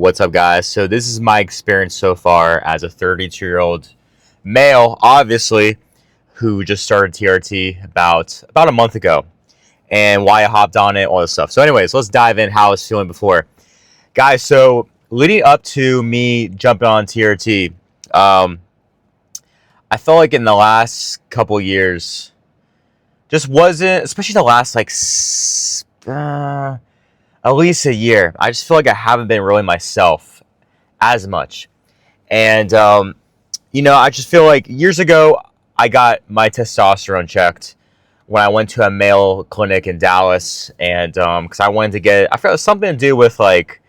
what's up, guys? So this is my experience so far as a 32-year-old male, obviously, who just started TRT about a month ago, and why I hopped on it, all this stuff. So, anyways, let's dive in how I was feeling before, guys. So leading up to me jumping on TRT, I felt like in the last couple years, just wasn't, especially the last at least a year. I just feel like I haven't been really myself as much. And, I just feel like years ago, I got my testosterone checked when I went to a male clinic in Dallas. And, because I wanted to get, I felt it was something to do with like,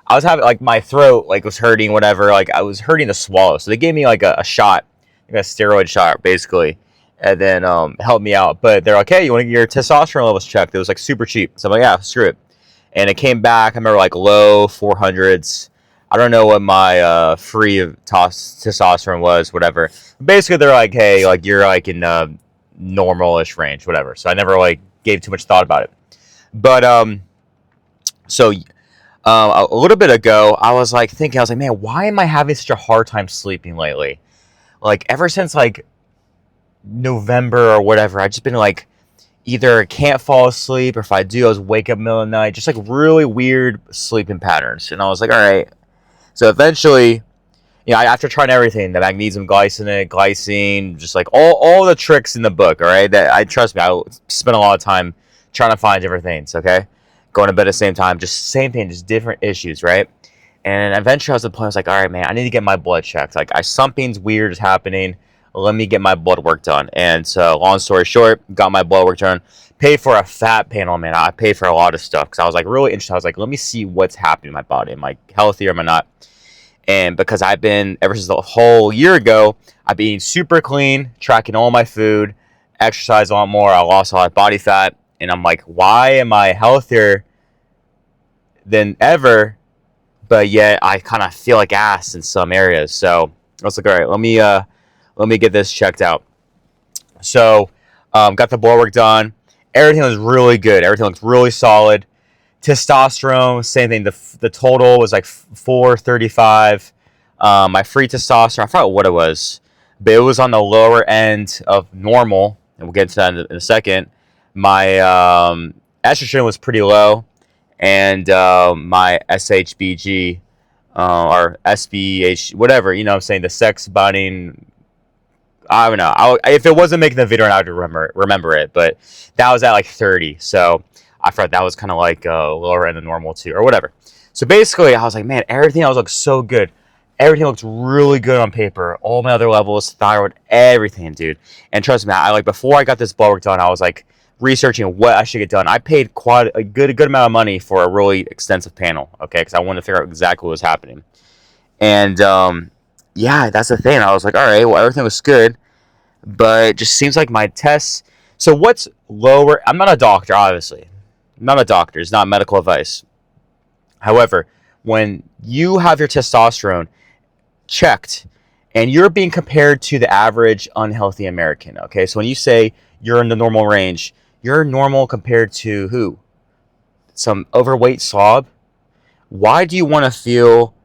I was having like my throat like was hurting, whatever. Like I was hurting to swallow. So they gave me like a shot, like a steroid shot, basically. And then helped me out. But they're like, hey, you want to get your testosterone levels checked? It was like super cheap. So I'm like, yeah, screw it. And it came back. I remember like low 400s. I don't know what my free testosterone was, whatever. Basically, they're like, hey, like you're like in the normal-ish range, whatever. So I never like gave too much thought about it. But so a little bit ago, I was like thinking, I was like, man, why am I having such a hard time sleeping lately? Like ever since like November or whatever, I've just been like either can't fall asleep, or if I do, I was wake up middle of the night, just like really weird sleeping patterns. And I was like, all right. So eventually, after trying everything, the magnesium glycinate, glycine, just like all the tricks in the book, all right, that I trust me, I spent a lot of time trying to find different things, okay? Going to bed at the same time, just same thing, just different issues, right? And eventually I was at the point, I was like, all right, man, I need to get my blood checked. Like, something's weird is happening. Let me get my blood work done. And so, long story short, got my blood work done. Paid for a fat panel, man. I paid for a lot of stuff because I was like really interested. I was like, let me see what's happening in my body. Am I healthy or am I not? And because I've been, ever since the whole year ago, I've been eating super clean, tracking all my food, exercise a lot more. I lost a lot of body fat. And I'm like, why am I healthier than ever? But yet I kind of feel like ass in some areas. So I was like, all right, let me get this checked out. So got the blood work done. Everything was really good. Everything looked really solid. Testosterone, same thing. The total was like 435. My free testosterone, I forgot what it was, but it was on the lower end of normal, and we'll get into that in a second. My estrogen was pretty low, and my SHBG or SBH, whatever, what I'm saying, the sex binding, I don't know. If it wasn't making the video, I would remember it, but that was at like 30. So I thought that was kind of like lower end of normal too, or whatever. So basically, I was like, man, everything else looks so good. Everything looks really good on paper. All my other levels, thyroid, everything, dude. And trust me, I like before I got this blood work done, I was like researching what I should get done. I paid quite a good amount of money for a really extensive panel, okay, because I wanted to figure out exactly what was happening. And yeah, that's the thing. I was like, all right, well, everything was good, but it just seems like my tests. So what's lower? I'm not a doctor, obviously. I'm not a doctor. It's not medical advice. However, when you have your testosterone checked and you're being compared to the average unhealthy American, okay? So when you say you're in the normal range, you're normal compared to who? Some overweight slob? Why do you want to feel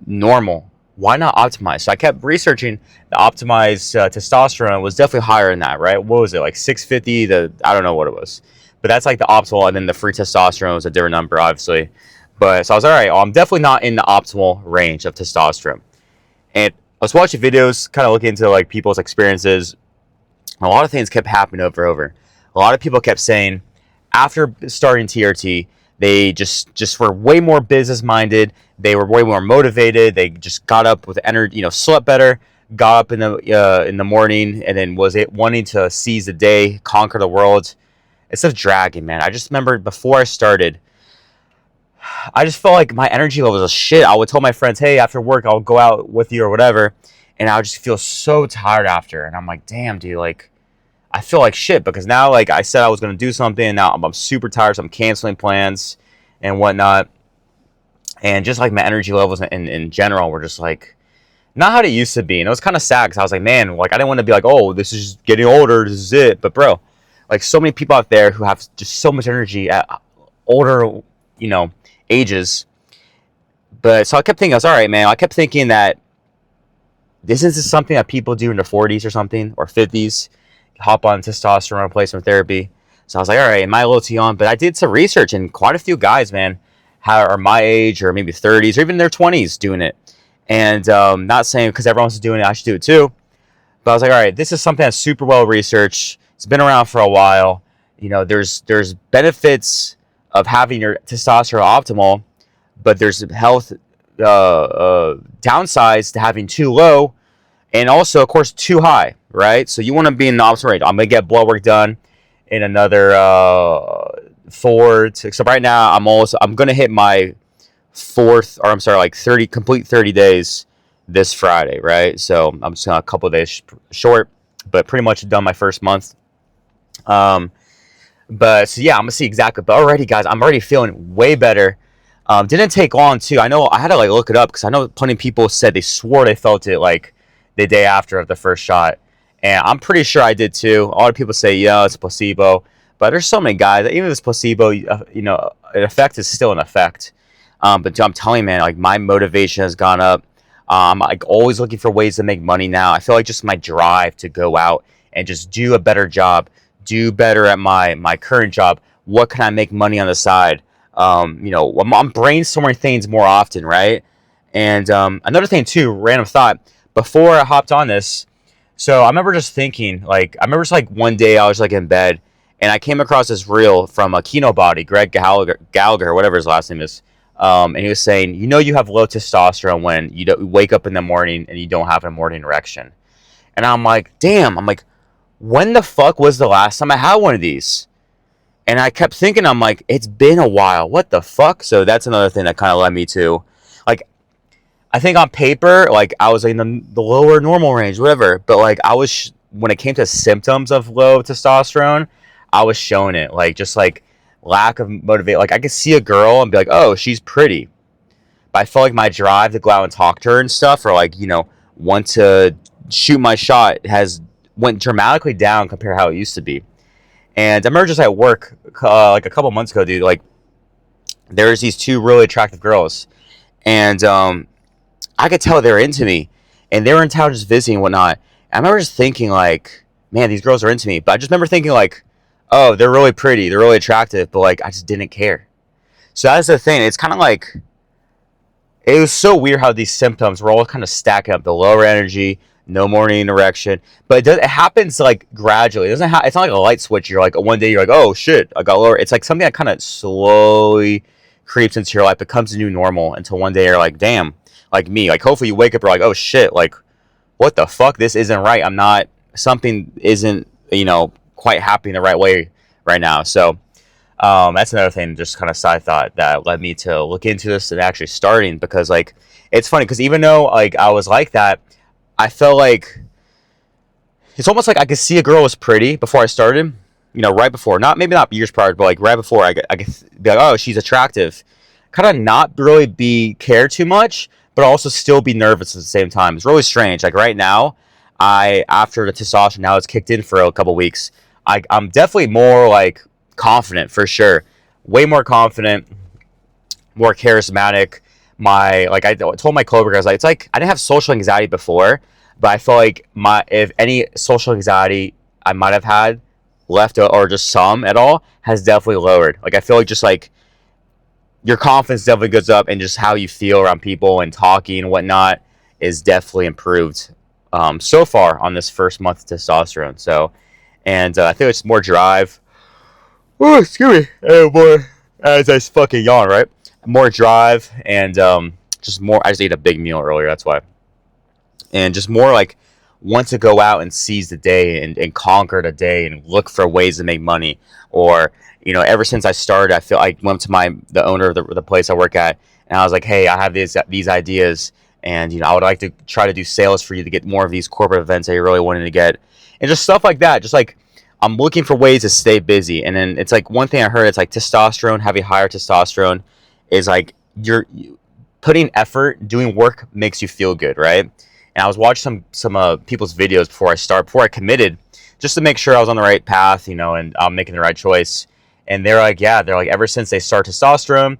normal? Why not optimize? So I kept researching. The optimized testosterone was definitely higher than that, right? What was it, like 650 to, I don't know what it was, but that's like the optimal. And then the free testosterone was a different number, obviously. But so I was all right, well, I'm definitely not in the optimal range of testosterone. And I was watching videos, kind of looking into like people's experiences. A lot of things kept happening over and over. A lot of people kept saying after starting TRT, they just were way more business minded. They were way more motivated. They just got up with energy, slept better, got up in the morning, and then was it wanting to seize the day, conquer the world. Instead of dragging, man. I just remember before I started, I just felt like my energy level was shit. I would tell my friends, hey, after work, I'll go out with you or whatever. And I would just feel so tired after. And I'm like, damn, dude, like, I feel like shit because now, like, I said I was going to do something. And now I'm super tired, so I'm canceling plans and whatnot. And just, like, my energy levels in general were just, like, not how it used to be. And it was kind of sad because I was like, man, like, I didn't want to be like, oh, this is just getting older. This is it. But, bro, like, so many people out there who have just so much energy at older, ages, But so I kept thinking, I was all right, man. I kept thinking that this is something that people do in their 40s or something, or 50s, hop on testosterone replacement therapy. So I was like, all right, am I a little too young? But I did some research, and quite a few guys, man, are my age or maybe 30s or even their 20s doing it. And not saying because everyone's doing it, I should do it too. But I was like, all right, this is something that's super well researched. It's been around for a while. You know, there's benefits of having your testosterone optimal, but there's health downsides to having too low, and also, of course, too high, right? So you want to be in the optimal range. I'm gonna get blood work done in another 4 to. So right now, I'm gonna hit my fourth, or I'm sorry, like 30 days this Friday, right? So I'm just a couple of days short, but pretty much done my first month. Um, but so yeah, I'm gonna see exactly. But already, guys, I'm already feeling way better. Didn't take long too. I know I had to like look it up because I know plenty of people said they swore they felt it like the day after of the first shot, and I'm pretty sure I did too. A lot of people say yeah, it's a placebo, but there's so many guys that even if it's placebo, you know, an effect is still an effect. But I'm telling you, man, like my motivation has gone up. I'm like always looking for ways to make money now. I feel like just my drive to go out and just do a better job, do better at my current job. What can I make money on the side? You know, I'm brainstorming things more often, right? And another thing too, random thought. Before I hopped on this, so I remember just thinking, like, I remember just like one day I was like in bed, and I came across this reel from a Kino Body, Greg Gallagher, whatever his last name is. And he was saying, you know, you have low testosterone when you wake up in the morning and you don't have a morning erection. And I'm like, damn. I'm like, when the fuck was the last time I had one of these? And I kept thinking, I'm like, it's been a while. What the fuck? So that's another thing that kind of led me to, like, I think on paper, like, I was like in the lower normal range, whatever. But, like, when it came to symptoms of low testosterone, I was showing it. Like, just, like, lack of motivation. Like, I could see a girl and be like, oh, she's pretty. But I felt like my drive to go out and talk to her and stuff, or, like, you know, want to shoot my shot went dramatically down compared to how it used to be. And I remember just at work, like, a couple months ago, dude, like, there's these two really attractive girls. And, I could tell they were into me, and they were in town just visiting and whatnot. And I remember just thinking, like, man, these girls are into me. But I just remember thinking, like, oh, they're really pretty, they're really attractive, but, like, I just didn't care. So that's the thing. It's kind of like, it was so weird how these symptoms were all kind of stacking up. The lower energy, no morning erection, but it happens like gradually. It doesn't it's not like a light switch. You're like, one day you're like, oh shit, I got lower. It's like something that kind of slowly creeps into your life, becomes a new normal, until one day you're like, damn. Like me, like hopefully you wake up, you're like, oh shit, like what the fuck, this isn't right. Something isn't, you know, quite happening the right way right now. So that's another thing, just kind of side thought that led me to look into this and actually starting, because like it's funny because even though like I was like that, I felt like it's almost like I could see a girl was pretty before I started, you know, right before, maybe not years prior, but like right before I could be like, oh, she's attractive, kind of not really care too much, but also still be nervous at the same time. It's really strange. Like right now, after the testosterone now it's kicked in for a couple weeks, I'm definitely more like confident for sure, way more confident, more charismatic. I told my coworkers, like, it's like I didn't have social anxiety before, but I feel like if any social anxiety I might have had left, or just some at all, has definitely lowered. Like I feel like just like your confidence definitely goes up, and just how you feel around people and talking and whatnot is definitely improved so far on this first month of testosterone. So, and I think it's more drive. Oh, excuse me. Hey, boy. As I fucking yawn, right? More drive, and just more. I just ate a big meal earlier, that's why. And just more like want to go out and seize the day, and conquer the day, and look for ways to make money. Or, you know, ever since I started, I feel I went to the owner of the place I work at, and I was like, hey, I have these ideas, and, you know, I would like to try to do sales for you to get more of these corporate events that you're really wanting to get, and just stuff like that. Just like I'm looking for ways to stay busy. And then it's like one thing I heard, it's like testosterone, having higher testosterone is like you're putting effort, doing work makes you feel good, right? And I was watching some people's videos before I committed, just to make sure I was on the right path, you know, and I'm making the right choice. And they're like, ever since they start testosterone,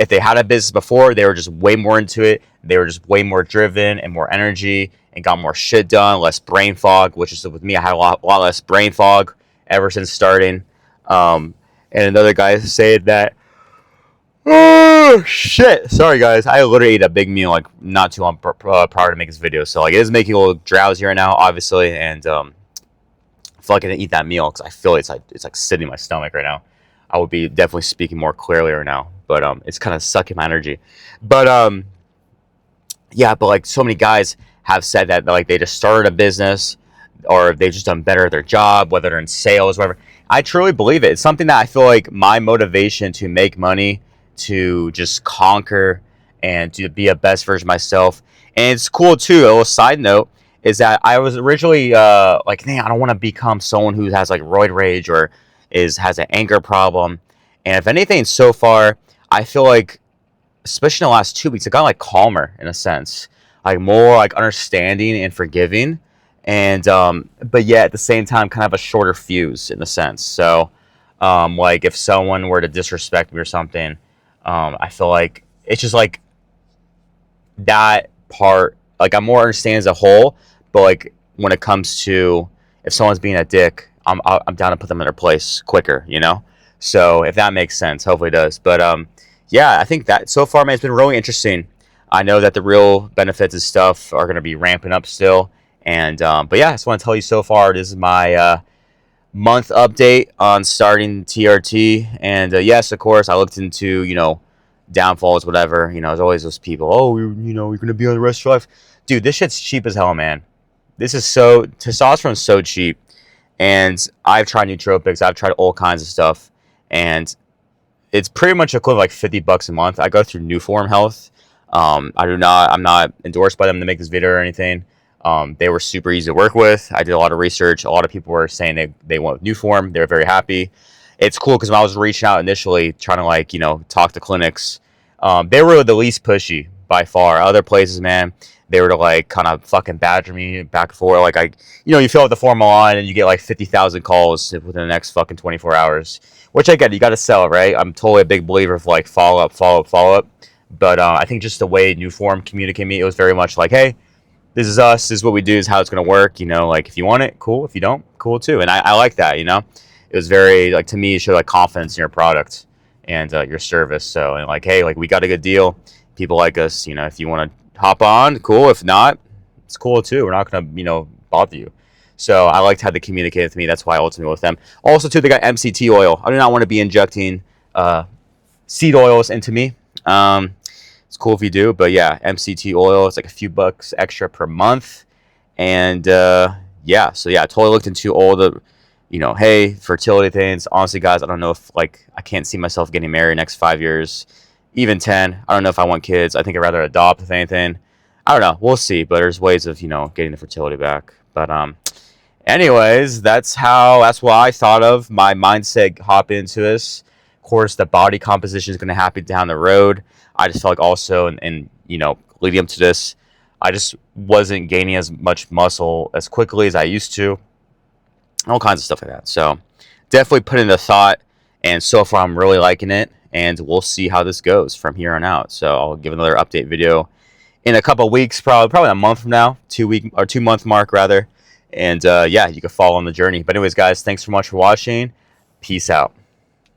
if they had a business before, they were just way more into it. They were just way more driven and more energy and got more shit done, less brain fog, which is with me. I had a lot less brain fog ever since starting. And another guy said that, oh shit! Sorry guys, I literally ate a big meal like not too long prior to make this video, so like it is making me a little drowsy right now, obviously, and I feel like I didn't eat that meal because I feel it's like sitting in my stomach right now. I would be definitely speaking more clearly right now, but it's kind of sucking my energy. But yeah, but like so many guys have said that like they just started a business or they've just done better at their job, whether they're in sales, whatever. I truly believe it. It's something that I feel like my motivation to make money, to just conquer and to be a best version of myself. And it's cool too. A little side note is that I was originally like, man, I don't want to become someone who has like roid rage or has an anger problem. And if anything, so far, I feel like, especially in the last 2 weeks, I got like calmer in a sense, like more like understanding and forgiving, and but yet at the same time, kind of a shorter fuse in a sense. So, like if someone were to disrespect me or something, I feel like it's just like that part. Like I'm more understanding as a whole, but like when it comes to if someone's being a dick, I'm down to put them in their place quicker, you know. So if that makes sense, hopefully it does. But yeah, I think that so far, man, it's been really interesting. I know that the real benefits and stuff are going to be ramping up still. And, but yeah, I just want to tell you so far, this is my month update on starting TRT. And yes, of course, I looked into, you know, downfalls, whatever. You know, there's always those people, oh, you know, you're going to be on the rest of your life. Dude, this shit's cheap as hell, man. Testosterone's so cheap. And I've tried nootropics, I've tried all kinds of stuff. And it's pretty much equivalent like $50 a month. I go through New Form Health. I'm not endorsed by them to make this video or anything. They were super easy to work with. I did a lot of research. A lot of people were saying they went with New Form. They were very happy. It's cool because when I was reaching out initially, trying to like, you know, talk to clinics, they were the least pushy by far. Other places, man, they were to like kind of fucking badger me back and forth. Like you know, you fill out the form online and you get like 50,000 calls within the next fucking 24 hours. Which I get, you got to sell, right? I'm totally a big believer of like follow up. But I think just the way New Form communicated me, it was very much like, hey, this is us, this is what we do, this is how it's going to work. You know, like if you want it, cool. If you don't, cool too. And I like that, you know? It was very, like to me, it showed like confidence in your product and your service. So, and like, hey, like we got a good deal. People like us, you know, if you want to hop on, cool. If not, it's cool too. We're not going to, you know, bother you. So I liked how they communicated with me. That's why I ultimately went with them. Also, too, they got MCT oil. I do not want to be injecting seed oils into me. It's cool if you do, but yeah, MCT oil. It's like a few bucks extra per month, and yeah. So yeah, I totally looked into all the, you know, hey, fertility things. Honestly, guys, I don't know if like I can't see myself getting married next 5 years, even 10. I don't know if I want kids. I think I'd rather adopt if anything. I don't know. We'll see. But there's ways of, you know, getting the fertility back. But anyways, that's what I thought of. My mindset hop into this. Of course, the body composition is going to happen down the road. I just felt like also, and you know, leading up to this, I just wasn't gaining as much muscle as quickly as I used to. All kinds of stuff like that. So definitely put in the thought. And so far, I'm really liking it. And we'll see how this goes from here on out. So I'll give another update video in a couple weeks, probably a month from now, 2 month mark rather. And yeah, you can follow on the journey. But anyways, guys, thanks so much for watching. Peace out.